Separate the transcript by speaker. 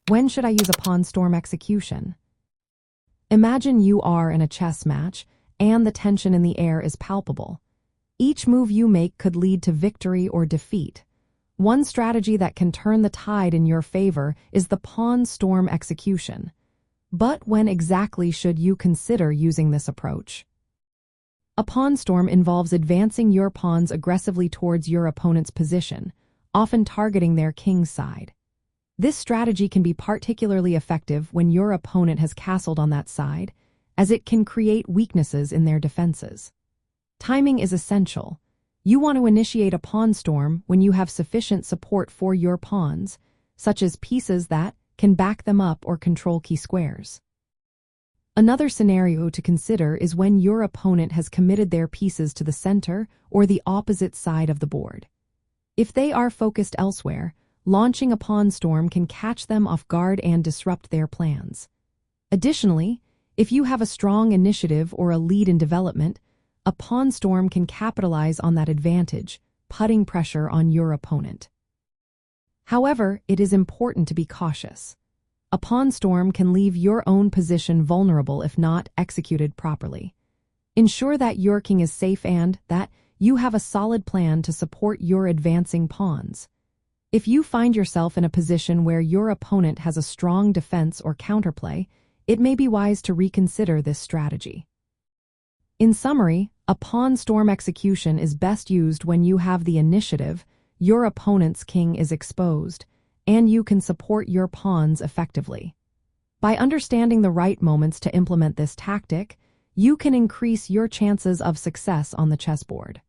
Speaker 1: When should I use a pawn storm execution? Imagine you are in a chess match, and the tension in the air is palpable. Each move you make could lead to victory or defeat. One strategy that can turn the tide in your favor is the pawn storm execution. But when exactly should you consider using this approach? A pawn storm involves advancing your pawns aggressively towards your opponent's position, often targeting their king's side. This strategy can be particularly effective when your opponent has castled on that side, as it can create weaknesses in their defenses. Timing is essential. You want to initiate a pawn storm when you have sufficient support for your pawns, such as pieces that can back them up or control key squares. Another scenario to consider is when your opponent has committed their pieces to the center or the opposite side of the board. If they are focused elsewhere, launching a pawn storm can catch them off guard and disrupt their plans. Additionally, if you have a strong initiative or a lead in development, a pawn storm can capitalize on that advantage, putting pressure on your opponent. However, it is important to be cautious. A pawn storm can leave your own position vulnerable if not executed properly. Ensure that your king is safe and that you have a solid plan to support your advancing pawns. If you find yourself in a position where your opponent has a strong defense or counterplay, it may be wise to reconsider this strategy. In summary, a pawn storm execution is best used when you have the initiative, your opponent's king is exposed, and you can support your pawns effectively. By understanding the right moments to implement this tactic, you can increase your chances of success on the chessboard.